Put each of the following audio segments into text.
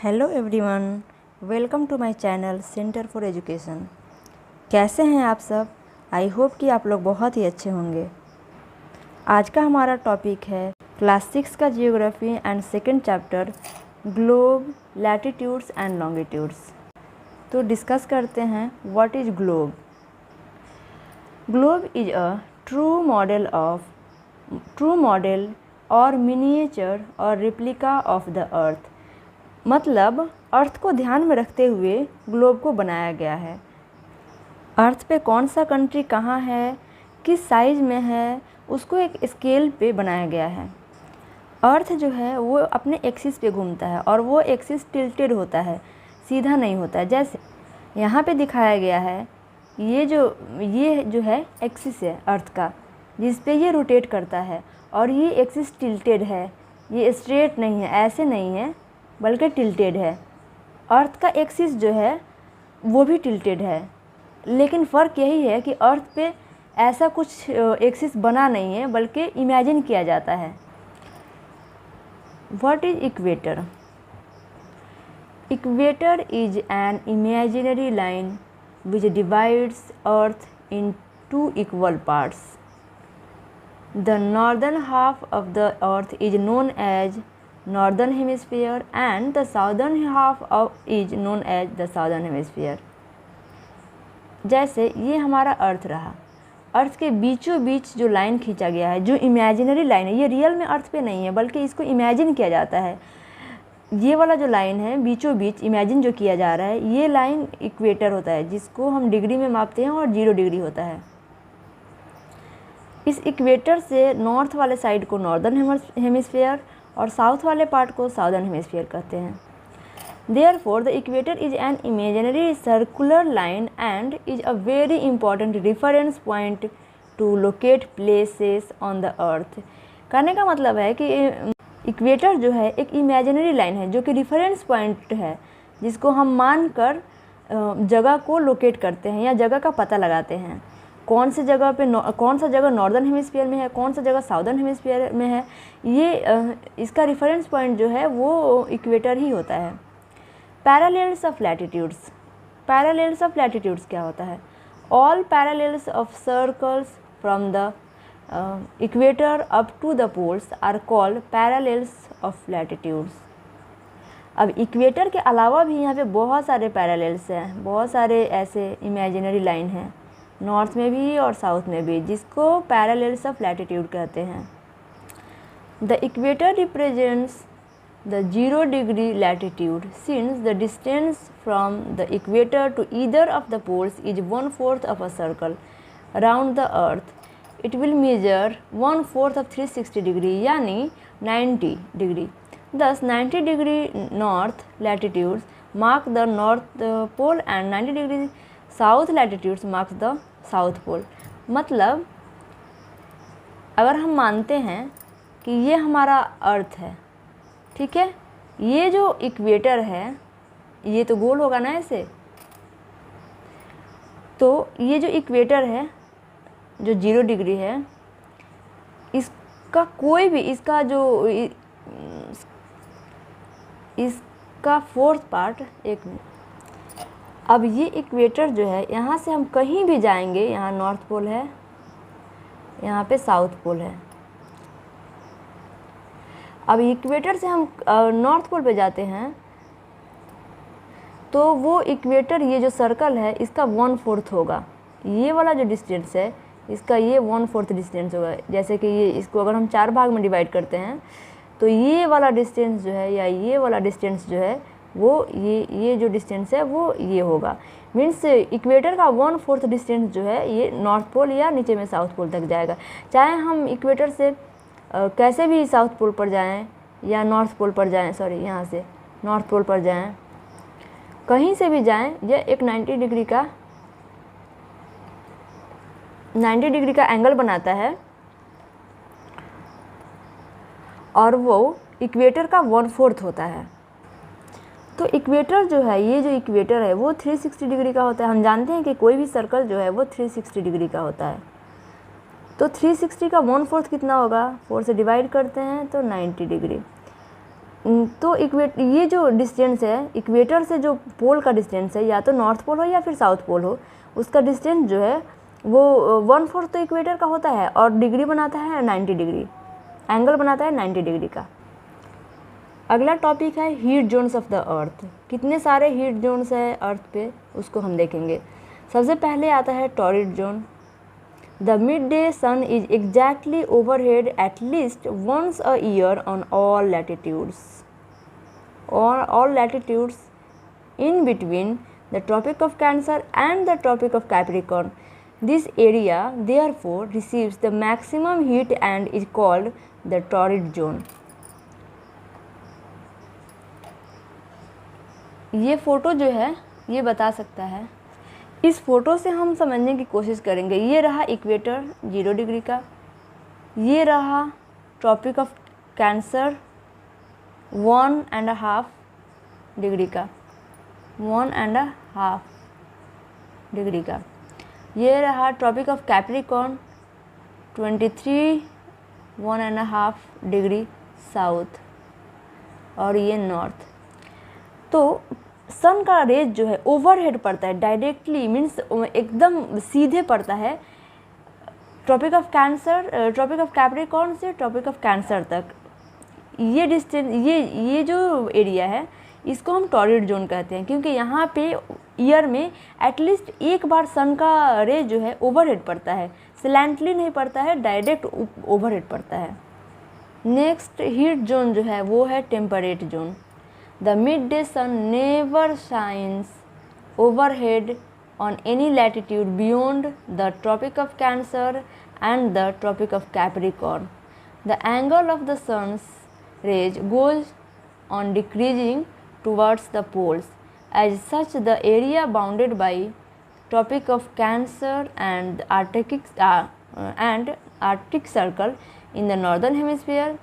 Hello everyone, welcome to my channel centre for education. कैसे हैं आप सब? आई होप कि आप लोग बहुत ही अच्छे होंगे। आज का हमारा टॉपिक है क्लास 6 का geography and second chapter globe, latitudes and longitudes. तो डिस्कस करते हैं what is globe. Globe is a true model और मिनिएचर और रेप्लिका ऑफ द अर्थ। मतलब अर्थ को ध्यान में रखते हुए ग्लोब को बनाया गया है। अर्थ पे कौन सा कंट्री कहाँ है, किस साइज़ में है, उसको एक स्केल पे बनाया गया है। अर्थ जो है वो अपने एक्सिस पे घूमता है और वो एक्सिस टिल्टेड होता है, सीधा नहीं होता है। जैसे यहाँ पे दिखाया गया है, ये जो है एक्सिस है अर्थ का, जिस पे ये रोटेट करता है, और ये एक्सिस टिल्टेड है, ये स्ट्रेट नहीं है, ऐसे नहीं है बल्कि टिल्टेड है। अर्थ का एक्सिस जो है वो भी टिल्टेड है, लेकिन फ़र्क यही है कि अर्थ पे ऐसा कुछ एक्सिस बना नहीं है बल्कि इमेजिन किया जाता है। What is equator? Equator is an imaginary line which divides earth in two equal parts. The northern half of the earth is known as northern hemisphere and the southern half of is known as the southern hemisphere. जैसे ये हमारा अर्थ रहा, अर्थ के बीचों बीच जो line खींचा गया है, जो इमेजिनरी लाइन है, ये रियल में अर्थ पे नहीं है बल्कि इसको इमेजिन किया जाता है। ये वाला जो लाइन है बीचों बीच इमेजिन जो किया जा रहा है, ये लाइन इक्वेटर होता है, जिसको हम डिग्री में मापते हैं और 0 डिग्री होता है। इस इक्वेटर से नॉर्थ वाले साइड को नॉर्दर्न हेमिस्फीयर और साउथ वाले पार्ट को साउदर्न हेमिस्फीयर कहते हैं। Therefore, the equator is an imaginary circular line and is a very important reference point to locate places on the earth। कहने का मतलब है कि इक्वेटर जो है एक इमेजिनरी लाइन है जो कि रिफरेंस पॉइंट है, जिसको हम मान कर जगह को लोकेट करते हैं या जगह का पता लगाते हैं। कौन सा जगह नॉर्दर्न हेमिस्फीयर में है, कौन सा जगह साउदर्न हेमिस्फीयर में है, ये इसका रिफरेंस पॉइंट जो है वो इक्वेटर ही होता है। Parallels of latitudes. Parallels of latitudes क्या होता है? All parallels of circles from the equator up to the poles are called parallels of latitudes. अब इक्वेटर के अलावा भी यहाँ पे बहुत सारे पैरेलल्स हैं, बहुत सारे ऐसे इमेजिनरी लाइन हैं, नॉर्थ में भी और साउथ में भी, जिसको पैरेलल्स ऑफ लैटिट्यूड कहते हैं। The equator represents the 0 degree latitude, since the distance from the equator to either of the poles is 1/4 of a circle around the earth. It will measure 1/4 of 360 degree यानी 90 degree. Thus 90 degree north latitudes mark the north pole and 90 degree south latitudes marks the south pole। मतलब अगर हम मानते हैं कि ये हमारा अर्थ है, ठीक है, ये जो इक्वेटर है ये तो गोल होगा ना ऐसे, तो ये जो इक्वेटर है जो 0 डिग्री है, इसका कोई भी इसका फोर्थ पार्ट, एक मिनट, अब ये इक्वेटर जो है यहाँ से हम कहीं भी जाएंगे, यहाँ नॉर्थ पोल है, यहाँ पे साउथ पोल है। अब इक्वेटर से हम नॉर्थ पोल पे जाते हैं तो वो इक्वेटर, ये जो सर्कल है इसका 1/4 होगा। ये वाला जो डिस्टेंस है इसका ये 1/4 डिस्टेंस होगा। जैसे कि ये इसको अगर हम 4 भाग में डिवाइड करते हैं तो ये वाला डिस्टेंस जो है या ये वाला डिस्टेंस जो है वो ये जो डिस्टेंस है वो ये होगा। मीन्स इक्वेटर का 1/4 डिस्टेंस जो है ये नॉर्थ पोल या नीचे में साउथ पोल तक जाएगा। चाहे हम इक्वेटर से कैसे भी साउथ पोल पर जाएं या नॉर्थ पोल पर जाएं, सॉरी यहाँ से नॉर्थ पोल पर जाएं, कहीं से भी जाएं, यह एक 90 डिग्री का एंगल बनाता है और वो इक्वेटर का 1/4 होता है। तो इक्वेटर जो है, ये जो इक्वेटर है वो 360 डिग्री का होता है। हम जानते हैं कि कोई भी सर्कल जो है वो 360 डिग्री का होता है। तो 360 का 1/4 कितना होगा? 4 से डिवाइड करते हैं तो 90 डिग्री। तो ये जो डिस्टेंस है इक्वेटर से जो पोल का डिस्टेंस है, या तो नॉर्थ पोल हो या फिर साउथ पोल हो, उसका डिस्टेंस जो है वो 1/4 तो इक्वेटर का होता है और डिग्री बनाता है 90 डिग्री, एंगल बनाता है 90 डिग्री का। अगला टॉपिक है हीट जोन्स ऑफ द अर्थ। कितने सारे हीट जोन्स है अर्थ पे, उसको हम देखेंगे। सबसे पहले आता है torrid zone. The midday sun is exactly overhead at least once a year on all latitudes in between the Tropic of Cancer and the Tropic of Capricorn. This area therefore receives the maximum heat and is called the torrid zone. ये photo जो है ये बता सकता है, इस photo से हम समझने की कोशिश करेंगे। ये रहा इक्वेटर 0 डिग्री का, ये रहा ट्रॉपिक ऑफ कैंसर 1.5 डिग्री का, 1.5 डिग्री का, ये रहा tropic of Capricorn 23 1.5 degree south, और ये नॉर्थ। तो सन का रेज जो है ओवरहेड पड़ता है, डायरेक्टली मीन्स एकदम सीधे पड़ता है ट्रॉपिक ऑफ कैप्रिकॉर्न से ट्रॉपिक ऑफ कैंसर तक। ये डिस्टेंस, ये जो एरिया है इसको हम टॉरिड जोन कहते हैं, क्योंकि यहाँ पे ईयर में एटलीस्ट एक बार सन का रे जो है ओवरहेड पड़ता है, स्लैंटली नहीं पड़ता है, डायरेक्ट ओवरहेड पड़ता है। नेक्स्ट हीट जोन जो है वो है temperate zone. The midday sun never shines overhead on any latitude beyond the tropic of Cancer and the tropic of Capricorn. The angle of the sun's rays goes on decreasing towards the poles. As such, the area bounded by Tropic of Cancer and Arctic Circle in the northern hemisphere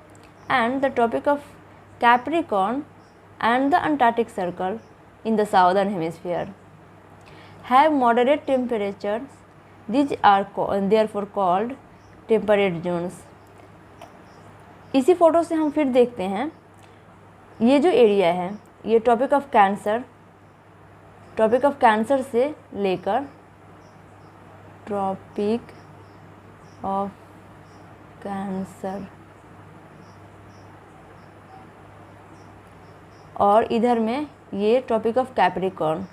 and the Tropic of Capricorn and the Antarctic Circle in the southern hemisphere have moderate temperatures. These are therefore called temperate zones. इसी photo से हम फिर देखते हैं, ये जो area है ये ट्रॉपिक ऑफ कैंसर से लेकर ट्रॉपिक ऑफ कैंसर, और इधर में ये tropic of Capricorn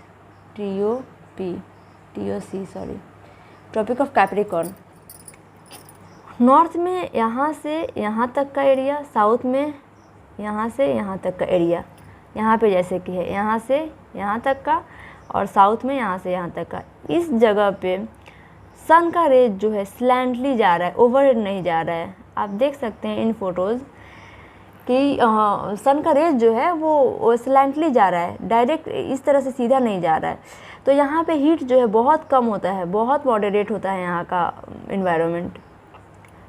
tropic of Capricorn. North में यहाँ से यहाँ तक का एरिया, साउथ में यहाँ से यहाँ तक का एरिया, यहाँ पे जैसे कि है यहाँ से यहाँ तक का, और साउथ में यहाँ से यहाँ तक का। इस जगह पे सन का रेज जो है स्लैंटली जा रहा है, ओवरहेड नहीं जा रहा है। आप देख सकते हैं इन फोटोज़ कि सन का रेज जो है वो स्लैंटली जा रहा है, डायरेक्ट इस तरह से सीधा नहीं जा रहा है। तो यहाँ पे हीट जो है बहुत कम होता है, बहुत मॉडरेट होता है यहाँ का इन्वायरमेंट।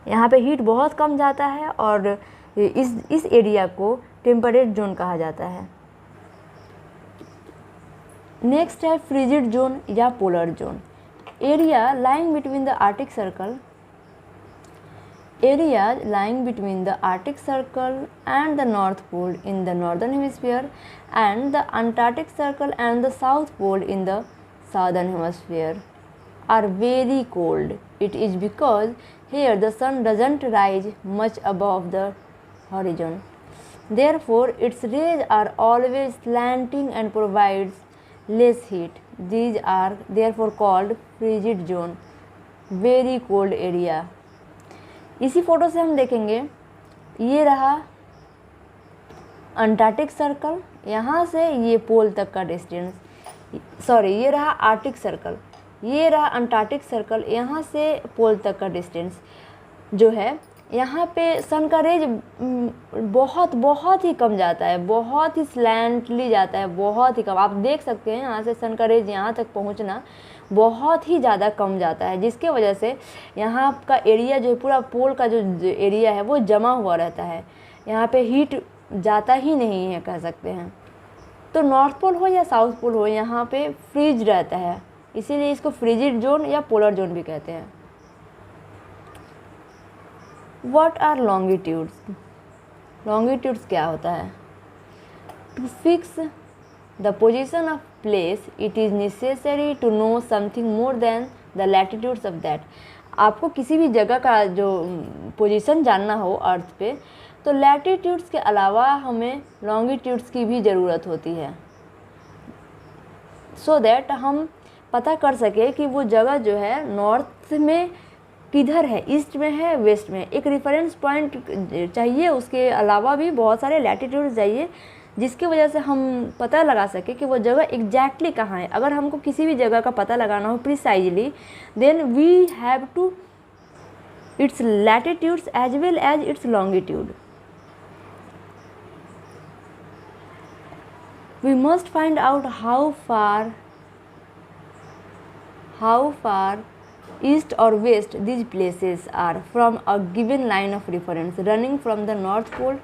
यहाँ पे हीट बहुत कम जाता है और इस एरिया को टेम्परेट जोन कहा जाता है। नेक्स्ट है फ्रिजिड जोन या polar zone. Area lying between the Arctic circle and the North Pole in the northern hemisphere and the Antarctic Circle and the South Pole in the southern hemisphere are very cold. It is because here the sun doesn't rise much above the horizon. Therefore, its rays are always slanting and provides less heat. These are therefore called frigid zone, very cold area. इसी photo से हम देखेंगे, ये रहा Antarctic circle, यहाँ से ये पोल तक का डिस्टेंस, ये रहा आर्टिक सर्कल, ये रहा अंटार्कटिक सर्कल, यहाँ से पोल तक का डिस्टेंस जो है, यहाँ पे सन का रेज बहुत ही कम जाता है, बहुत ही स्लैंटली जाता है, बहुत ही कम। आप देख सकते हैं यहाँ से सन का रेज यहाँ तक पहुँचना बहुत ही ज़्यादा कम जाता है, जिसके वजह से यहाँ का एरिया जो है, पूरा पोल का जो एरिया है वो जमा हुआ रहता है, यहाँ पे हीट जाता ही नहीं है कह सकते हैं। तो नॉर्थ पोल हो या साउथ पोल हो, यहाँ पे फ्रीज रहता है, इसीलिए इसको फ्रिजिड जोन या पोलर जोन भी कहते हैं। What are longitudes? लॉन्गिट्यूड्स क्या होता है? To fix the position of place, it is necessary to know something more than the latitudes of that. आपको किसी भी जगह का जो पोजीशन जानना हो अर्थ पे, तो लैटिट्यूड्स के अलावा हमें लॉन्गिट्यूड्स की भी ज़रूरत होती है, सो दैट हम पता कर सके कि वो जगह जो है नॉर्थ में किधर है, ईस्ट में है, वेस्ट में। एक रेफरेंस पॉइंट चाहिए, उसके अलावा भी बहुत सारे लैटिट्यूड्स चाहिए जिसकी वजह से हम पता लगा सके कि वो जगह एग्जैक्टली कहाँ है। अगर हमको किसी भी जगह का पता लगाना हो precisely, then we have to its latitudes as well as its longitude. We must find out how far east or west these places are from a given line of reference running from the North Pole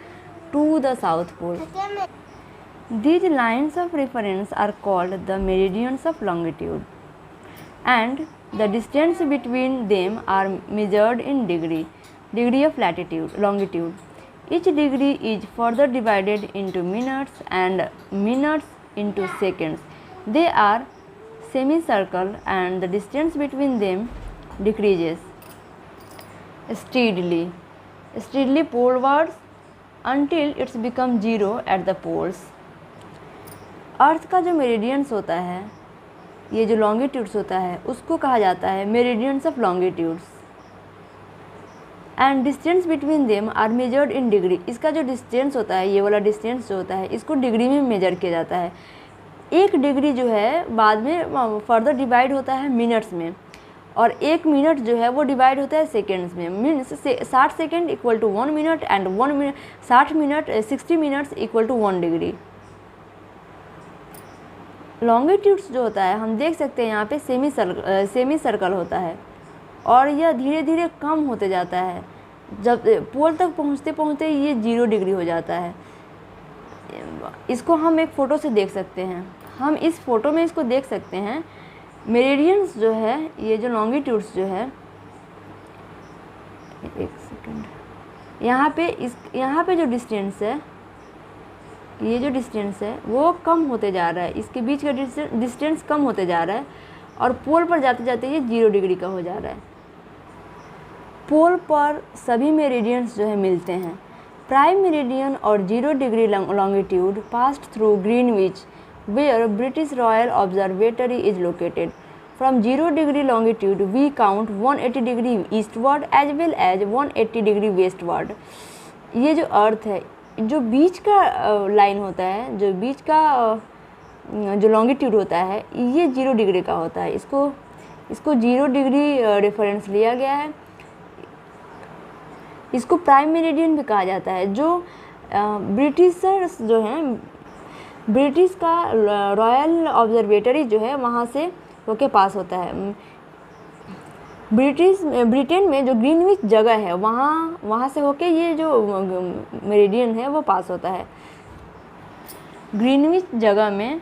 to the South Pole. These lines of reference are called the meridians of longitude, and the distance between them are measured in degree of longitude. Each degree is further divided into minutes and minutes into seconds. They are semicircle and the distance between them decreases steadily polewards until it's become zero at the poles. अर्थ का जो meridians होता है, ये जो longitudes होता है, उसको कहा जाता है meridians of longitudes, and distance between them are measured in degree. इसका जो डिस्टेंस होता है, ये वाला डिस्टेंस जो होता है, इसको डिग्री में मेजर किया जाता है। एक डिग्री जो है बाद में फर्दर डिवाइड होता है मिनट्स में, और एक मिनट जो है वो डिवाइड होता है सेकेंड्स में। Means 60 second equal to 1 minute and 1 minute 60 minutes equal to 1 degree. Longitudes जो होता है, हम देख सकते हैं यहाँ पे सेमी सर्कल होता है, और यह धीरे धीरे कम होते जाता है। जब पोल तक पहुँचते पहुँचते ये 0 डिग्री हो जाता है। इसको हम एक फ़ोटो से देख सकते हैं। हम इस फोटो में इसको देख सकते हैं। मेरिडियंस जो है, ये जो लॉन्गिट्यूड्स जो है, एक सेकंड, यहाँ पे जो डिस्टेंस है, ये जो डिस्टेंस है वो कम होते जा रहा है। इसके बीच का डिस्टेंस कम होते जा रहा है, और पोल पर जाते जाते ये 0 डिग्री का हो जा रहा है। पोल पर सभी मेरिडियंस जो है मिलते हैं। प्राइम मेरिडियन और 0 degree longitude passed through Greenwich where British Royal Observatory is located. From 0 degree longitude we count 180 degree eastward as well as 180 degree westward. ये जो अर्थ है, जो बीच का लाइन होता है, जो बीच का जो लॉन्गिट्यूड होता है, ये 0 डिग्री का होता है। इसको 0 डिग्री रेफरेंस लिया गया है। इसको प्राइम मेरिडियन भी कहा जाता है। जो ब्रिटिशर्स जो हैं, ब्रिटिश का रॉयल ऑब्जर्वेटरी जो है वहाँ से होके पास होता है। ब्रिटेन में जो ग्रीनविच जगह है वहाँ से होके ये जो मेरिडियन है वो पास होता है। ग्रीनविच जगह में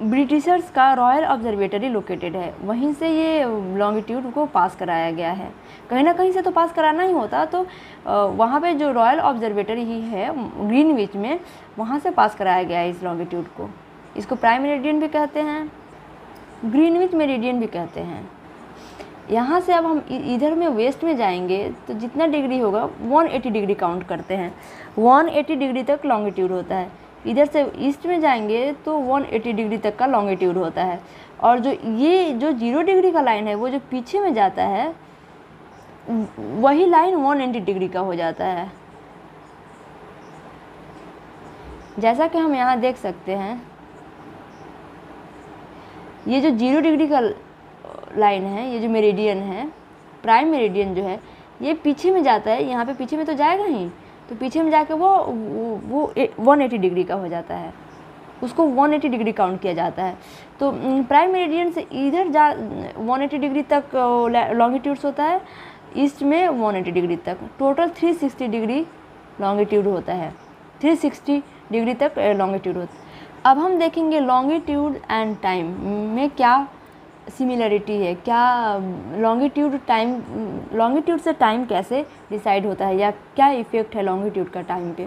ब्रिटिशर्स का रॉयल ऑब्जर्वेटरी लोकेटेड है, वहीं से ये लॉन्गिट्यूड को पास कराया गया है। कहीं ना कहीं से तो पास कराना ही होता, तो वहाँ पे जो रॉयल ऑब्जर्वेटरी ही है ग्रीनविच में, वहाँ से पास कराया गया है इस लॉन्गिट्यूड को। इसको प्राइम मेरिडियन भी कहते हैं, ग्रीनविच मेरिडियन भी कहते हैं। यहाँ से अब हम इधर में वेस्ट में जाएंगे तो जितना डिग्री होगा 180 डिग्री काउंट करते हैं। 180 डिग्री तक लॉन्गिट्यूड होता है। इधर से ईस्ट में जाएंगे तो 180 डिग्री तक का लॉन्गिट्यूड होता है। और जो 0 डिग्री का लाइन है वो जो पीछे में जाता है, वही लाइन 180 डिग्री का हो जाता है। जैसा कि हम यहाँ देख सकते हैं, ये जो 0 डिग्री का लाइन है, ये जो मेरिडियन है, प्राइम मेरिडियन जो है, ये पीछे में जाता है। यहाँ पे पीछे में तो जाएगा ही, तो पीछे में जाके वो 180 डिग्री का हो जाता है। उसको 180 डिग्री काउंट किया जाता है। तो प्राइम मेरिडियन से इधर 180 डिग्री तक लॉन्गिट्यूड्स होता है, ईस्ट में 180 डिग्री तक, टोटल 360 डिग्री लॉन्गिट्यूड होता है। 360 डिग्री तक लॉन्गिट्यूड होता है। अब हम देखेंगे लॉन्गिट्यूड एंड टाइम में क्या सिमिलरिटी है, क्या लॉन्गिट्यूड से टाइम कैसे डिसाइड होता है, या क्या इफ़ेक्ट है लॉन्गिट्यूड का टाइम पे।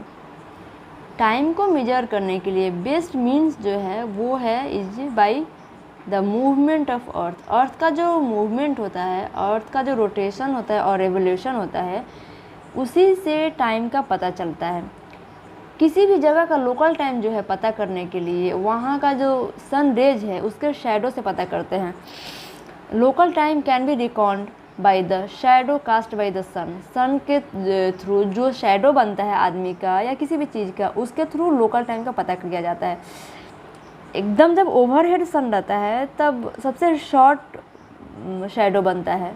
टाइम को मेजर करने के लिए बेस्ट मीन्स जो है वो है is by the movement of earth. Earth का जो मूवमेंट होता है, अर्थ का जो रोटेशन होता है और रेवोल्यूशन होता है, उसी से टाइम का पता चलता है। किसी भी जगह का लोकल टाइम जो है पता करने के लिए वहाँ का जो सन रेज है उसके शैडो से पता करते हैं। Local time can be record by the shadow cast by the sun. Sun के थ्रू जो शैडो बनता है आदमी का या किसी भी चीज़ का, उसके थ्रू लोकल टाइम का पता किया जाता है। एकदम जब ओवरहेड सन रहता है तब सबसे शॉर्ट शैडो बनता है,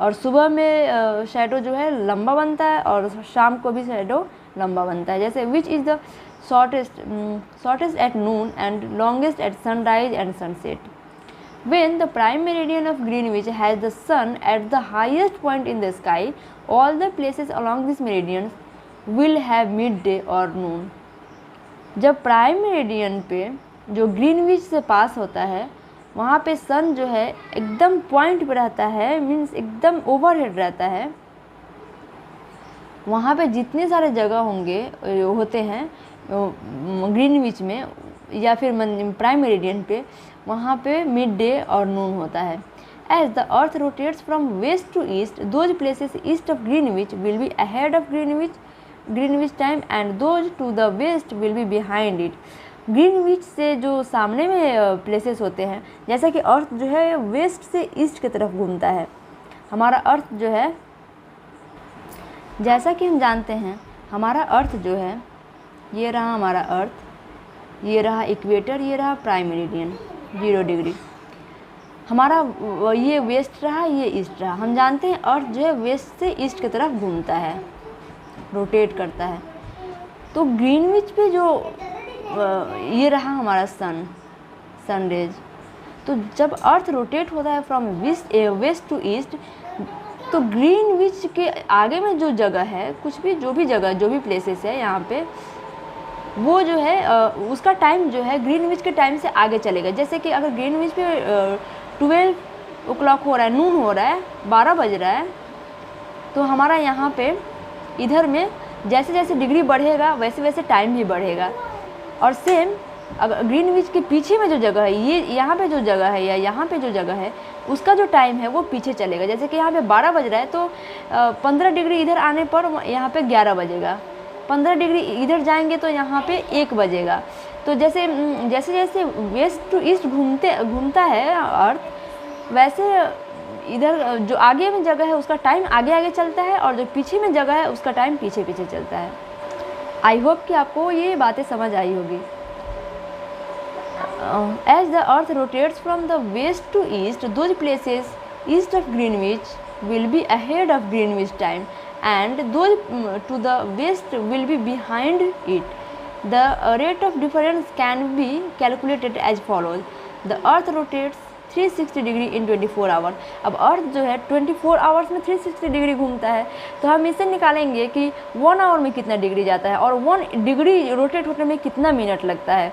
और सुबह में शैडो जो है लंबा बनता है और शाम को भी शैडो लंबा बनता है। जैसे which is the shortest at noon and longest at sunrise and sunset. When the prime meridian of Greenwich has the sun at the highest point in the sky, all the places along this meridian will have midday or noon. जब prime meridian पे जो Greenwich से पास होता है वहाँ पे सन जो है एकदम पॉइंट पे रहता है, मीन्स एकदम ओवरहेड रहता है। वहाँ पे जितने सारे जगह होते हैं ग्रीनविच में या फिर प्राइम मेरिडियन पे, वहाँ पे मिड डे और नून होता है। As the earth rotates from west to east, those places east of Greenwich will be ahead of Greenwich time and those to the west will be behind it. Greenwich से जो सामने में places होते हैं, जैसा कि अर्थ जो है वेस्ट से ईस्ट की तरफ घूमता है। हमारा अर्थ जो है, जैसा कि हम जानते हैं, हमारा अर्थ जो है, ये रहा हमारा अर्थ, ये रहा इक्वेटर, ये रहा प्राइम मेरिडियन 0 डिग्री। हमारा ये वेस्ट रहा, ये ईस्ट रहा। हम जानते हैं अर्थ जो है वेस्ट से ईस्ट की तरफ घूमता है, रोटेट करता है। तो ग्रीनविच पे जो ये रहा हमारा सन रेज, तो जब अर्थ रोटेट होता है फ्रॉम वेस्ट टू ईस्ट, तो ग्रीनविच के आगे में जो जगह है, जो भी प्लेसेस है यहाँ पे, वो जो है उसका टाइम जो है ग्रीनविच के टाइम से आगे चलेगा। जैसे कि अगर ग्रीनविच पे 12 o'clock हो रहा है, नून हो रहा है, 12 बज रहा है, तो हमारा यहाँ पे इधर में जैसे जैसे डिग्री बढ़ेगा वैसे वैसे टाइम भी बढ़ेगा। और सेम अगर ग्रीनविच के पीछे में जो जगह है, ये यहाँ पे जो जगह है या यहाँ पे जो जगह है, उसका जो टाइम है वो पीछे चलेगा। जैसे कि यहाँ पे 12 बज रहा है, तो 15 डिग्री इधर आने पर यहाँ पे 11 बजेगा। 15 डिग्री इधर जाएंगे तो यहाँ पे 1 बजेगा। तो जैसे जैसे वेस्ट टू ईस्ट घूमता है अर्थ, वैसे इधर जो आगे में जगह है उसका टाइम आगे आगे चलता है, और जो पीछे में जगह है उसका टाइम पीछे पीछे चलता है। आई होप कि आपको ये बातें समझ आई होगी। As the earth rotates from the west to east, those places east of Greenwich will be ahead of Greenwich time and those to the west will be behind it. The rate of difference can be calculated as follows. The earth rotates 360 degree in 24 hour. अब earth जो है 24 hours में 360 degree घूमता है, तो हम इसे निकालेंगे कि 1 आवर में कितना डिग्री जाता है और 1 डिग्री रोटेट होने में कितना मिनट लगता है।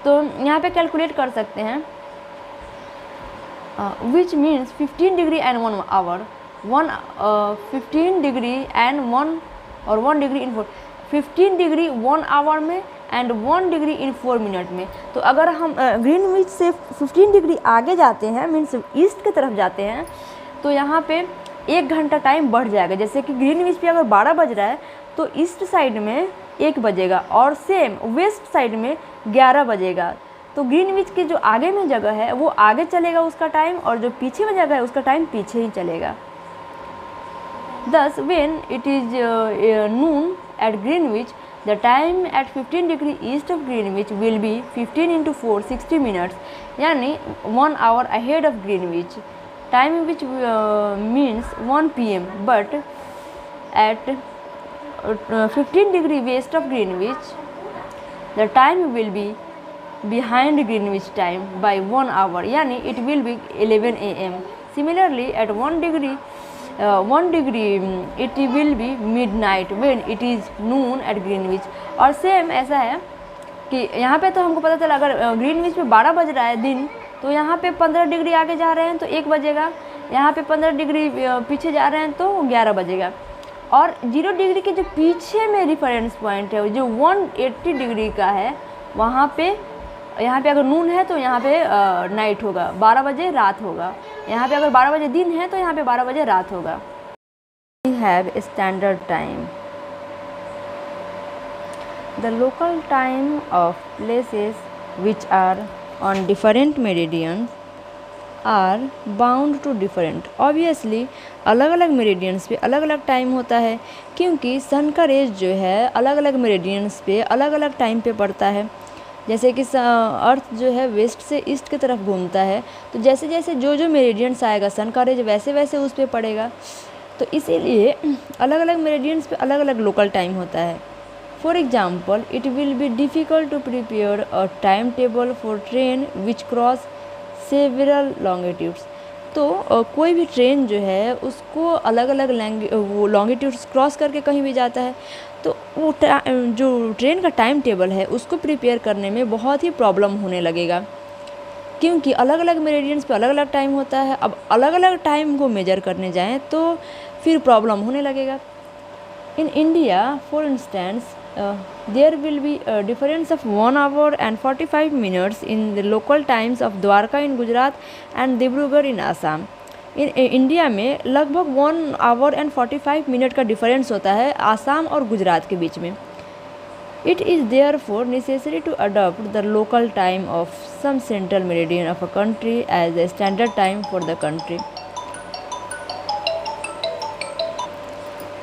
तो यहाँ पे कैलकुलेट कर सकते हैं, which means 15 degree and 1 hour, 15 degree and 1 degree in 4, 15 degree 1 hour में एंड 1 डिग्री इन 4 मिनट में। तो अगर हम ग्रीनविच से 15 डिग्री आगे जाते हैं, मीन्स ईस्ट की तरफ जाते हैं, तो यहाँ पे 1 घंटा टाइम बढ़ जाएगा। जैसे कि ग्रीनविच पे अगर 12 बज रहा है तो ईस्ट साइड में 1 बजेगा और सेम वेस्ट साइड में 11 बजेगा। तो ग्रीनविच की जो आगे में जगह है वो आगे चलेगा उसका टाइम, और जो पीछे में जगह है उसका टाइम पीछे ही चलेगा। Thus, when it is noon at Greenwich, the time at 15 degree east of Greenwich will be 15 into 4, 60 minutes, यानी 1 hour ahead of Greenwich time, which means 1 p.m. But at 15 degree west of Greenwich, the time will be behind Greenwich time by 1 hour, यानी it will be 11 a.m. Similarly, at 1 degree it will be midnight when it is noon at Greenwich। और same ऐसा है कि यहाँ पे तो हमको पता चला अगर ग्रीनविच पे 12 बज रहा है दिन, तो यहाँ पे 15 डिग्री आगे जा रहे हैं तो 1 बजेगा, यहाँ पे 15 डिग्री पीछे जा रहे हैं तो 11 बजेगा। और 0 डिग्री के जो पीछे में रेफरेंस पॉइंट है जो 180 डिग्री का है, वहाँ पे यहाँ पे अगर नून है तो यहाँ पे नाइट होगा, 12 बजे रात होगा। यहाँ पे अगर 12 बजे दिन है तो यहाँ पे 12 बजे रात होगा। We have standard time. The local time of places which are on different meridians are bound to different. Obviously अलग अलग मेरिडियंस पे अलग अलग टाइम होता है, क्योंकि सन का रेज जो है अलग अलग मेरिडियंस पे अलग अलग टाइम पे पड़ता है। जैसे कि अर्थ जो है वेस्ट से ईस्ट की तरफ घूमता है, तो जैसे जैसे जो मेरिडियंस आएगा सन का रेज वैसे वैसे उस पर पड़ेगा। तो इसीलिए अलग अलग मेरिडियंस पे अलग अलग लोकल टाइम होता है। For example, it will be difficult to prepare a time table for train which cross several longitudes. तो कोई भी ट्रेन जो है उसको अलग अलग वो लॉन्गिट्यूड्स क्रॉस करके कहीं भी जाता है, तो वो जो ट्रेन का टाइम टेबल है उसको प्रिपेयर करने में बहुत ही प्रॉब्लम होने लगेगा, क्योंकि अलग अलग मेरिडियंस पे अलग अलग टाइम होता है। अब अलग अलग टाइम को मेजर करने जाएं तो फिर प्रॉब्लम होने लगेगा। In India for instance there will be a difference of 1 hour and 45 minutes in the local times of Dwarka in Gujarat and Dibrugarh in Assam. In India में लगभग 1 आवर एंड 45 मिनट का difference होता है आसाम और गुजरात के बीच में। It is therefore necessary to adopt the local time of some central meridian of a country as a standard time for the country.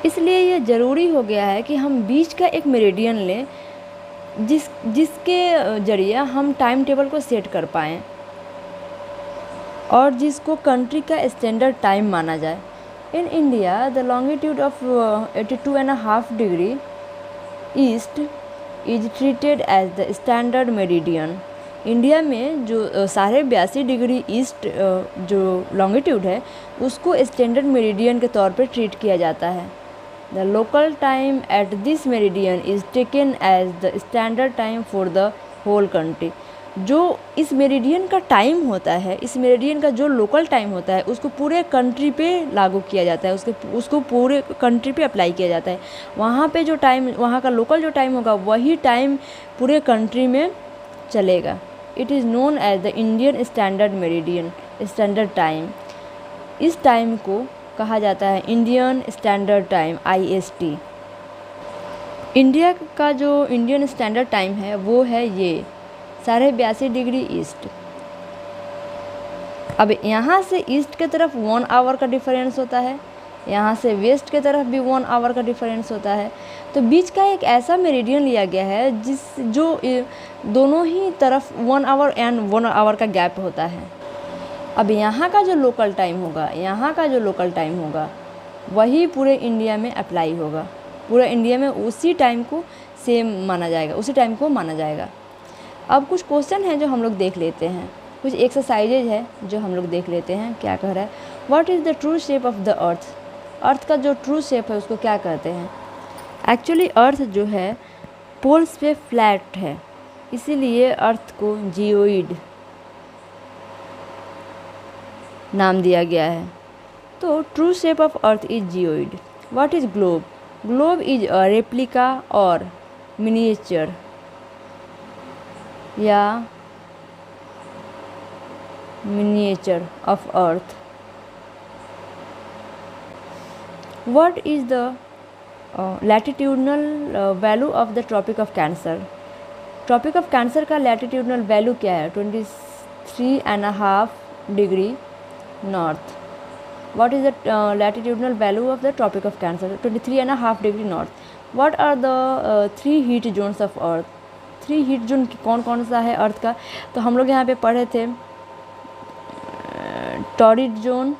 इसलिए यह ज़रूरी हो गया है कि हम बीच का एक मेरिडियन लें जिसके ज़रिए हम टाइम टेबल को सेट कर पाएँ और जिसको कंट्री का स्टैंडर्ड टाइम माना जाए। In India the longitude of 82.5 degree east is treated as the standard meridian. India में जो 82.5 डिग्री ईस्ट जो लॉन्गिट्यूड है उसको स्टैंडर्ड मेरिडियन के तौर पर ट्रीट किया जाता है। The local time at this meridian is taken as the standard time for the whole country. जो इस मेरिडियन का टाइम होता है, इस मेरिडियन का जो लोकल टाइम होता है उसको पूरे कंट्री पे लागू किया जाता है, उसको पूरे कंट्री पे अप्लाई किया जाता है। वहाँ पे जो टाइम, वहाँ का लोकल जो टाइम होगा वही टाइम पूरे कंट्री में चलेगा। It is known as the Indian standard meridian, standard time. इस टाइम को कहा जाता है Indian standard time, IST। India का जो इंडियन स्टैंडर्ड टाइम है वो है ये 82.5 डिग्री ईस्ट। अब यहाँ से ईस्ट की तरफ 1 आवर का डिफरेंस होता है, यहाँ से वेस्ट की तरफ भी 1 आवर का डिफरेंस होता है। तो बीच का एक ऐसा मेरिडियन लिया गया है जो दोनों ही तरफ 1 आवर एंड 1 आवर का गैप होता है। अब यहाँ का जो लोकल टाइम होगा वही पूरे इंडिया में अप्लाई होगा, पूरे इंडिया में उसी टाइम को सेम माना जाएगा, उसी टाइम को माना जाएगा। अब कुछ क्वेश्चन हैं जो हम लोग देख लेते हैं, कुछ एक्सरसाइजेज है जो हम लोग देख लेते हैं। क्या कह रहा है, what is the true shape of the earth. Earth का जो ट्रू शेप है उसको क्या कहते हैं। एक्चुअली अर्थ जो है पोल्स पे फ्लैट है, इसीलिए अर्थ को जियोइड नाम दिया गया है। तो true shape of earth is geoid. What is globe. Globe is a replica और मिनिएचर या miniature of earth. What is the latitudinal value of the tropic of cancer. Tropic of cancer का latitudinal value क्या है, 23.5 degree north. What is the latitudinal value of the tropic of Cancer, 23.5 degree north. What are the 3 heat zones of earth. 3 heat zone कौन कौन सा है अर्थ का, तो हम लोग यहाँ पे पढ़े थे torrid zone,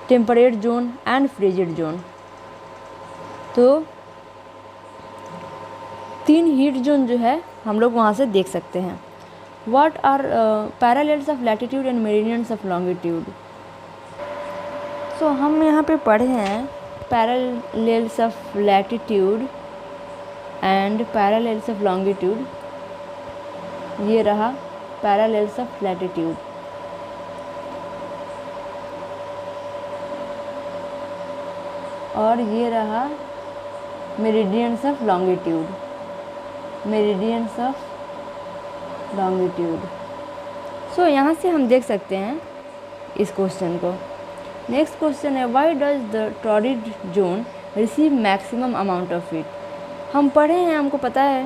temperate zone and frigid zone. तो 3 हीट जोन जो है हम लोग वहाँ से देख सकते हैं। What are parallels of latitude and meridians of longitude? So हम यहाँ पे पढ़े हैं parallels of latitude and parallels of longitude। ये रहा parallels of latitude। और ये रहा meridians of longitude, meridians of longitude. So यहाँ से हम देख सकते हैं इस क्वेश्चन को। नेक्स्ट क्वेश्चन है why does the torrid zone receive maximum amount of heat. हम पढ़े हैं, हमको पता है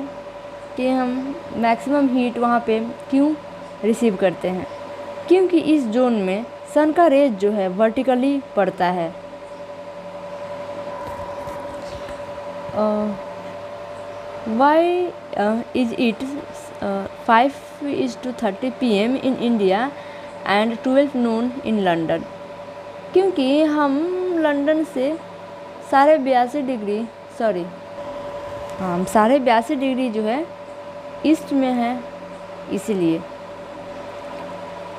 कि हम मैक्सिमम हीट वहाँ पे क्यों रिसीव करते हैं, क्योंकि इस जोन में सन का रेज जो है वर्टिकली पड़ता है। Why is it 5:30 PM in India and 12 noon in London. क्योंकि हम लंदन से 82.5 डिग्री जो है ईस्ट में है, इसीलिए।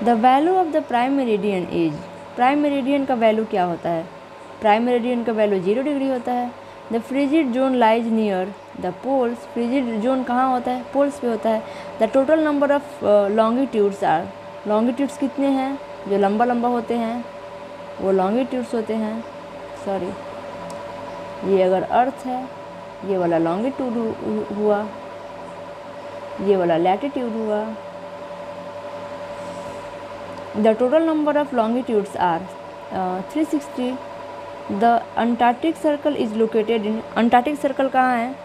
The value of the prime meridian is, prime meridian का वैल्यू क्या होता है? प्राइम मेरिडियन का वैल्यू 0 डिग्री होता है। The frigid zone lies near the poles, frigid zone कहाँ होता है? पोल्स पे होता है। The total number of longitudes are, longitudes कितने हैं? जो लंबा लंबा होते हैं वो लॉन्गिट्यूड्स होते हैं। सॉरी, ये अगर अर्थ है, ये वाला लॉन्गिट्यूड हुआ, ये वाला लैटिट्यूड हुआ। The total number of longitudes are 360। The Antarctic circle is located in, Antarctic circle कहाँ है?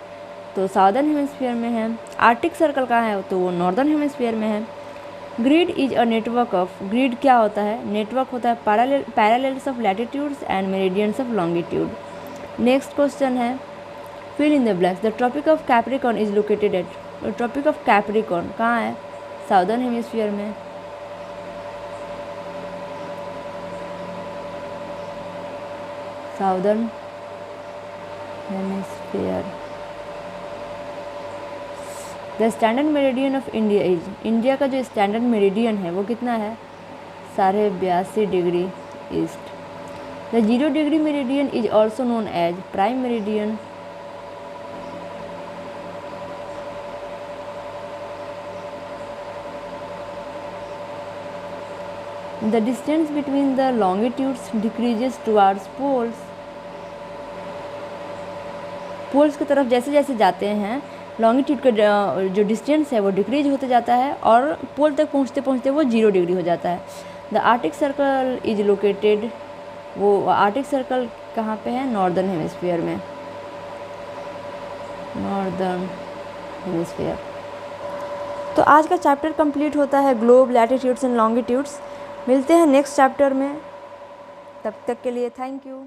तो साउदर्न हेमिस्फीयर में है। आर्टिक सर्कल कहाँ है? तो वो नॉर्दर्न हेमिस्फीयर में है। Grid is a network of, grid क्या होता है? नेटवर्क होता है parallels of latitudes and meridians of longitude. Next question है fill in the blanks. The tropic of Capricorn is located at, tropic of Capricorn कहाँ है? साउदर्न हेमिस्फीयर में। Southern hemisphere. The standard meridian of India is, India का जो standard meridian है वो कितना है? 82.5 degree east. The 0 degree meridian is also known as prime meridian. The distance between the longitudes decreases towards poles, poles की तरफ जैसे जैसे जाते हैं लॉन्गिट्यूड का जो डिस्टेंस है वो डिक्रीज होते जाता है और पोल तक पहुँचते पहुँचते वो 0 डिग्री हो जाता है। The Arctic circle is located, वो आर्टिक सर्कल कहाँ पे है? नॉर्दर्न हेमिस्फीयर में, नॉर्दर्न हेमिस्फीयर। तो आज का चैप्टर कंप्लीट होता है ग्लोब, लैटिट्यूड्स एंड लॉन्गिट्यूड्स। मिलते हैं नेक्स्ट चैप्टर में, तब तक के लिए थैंक यू।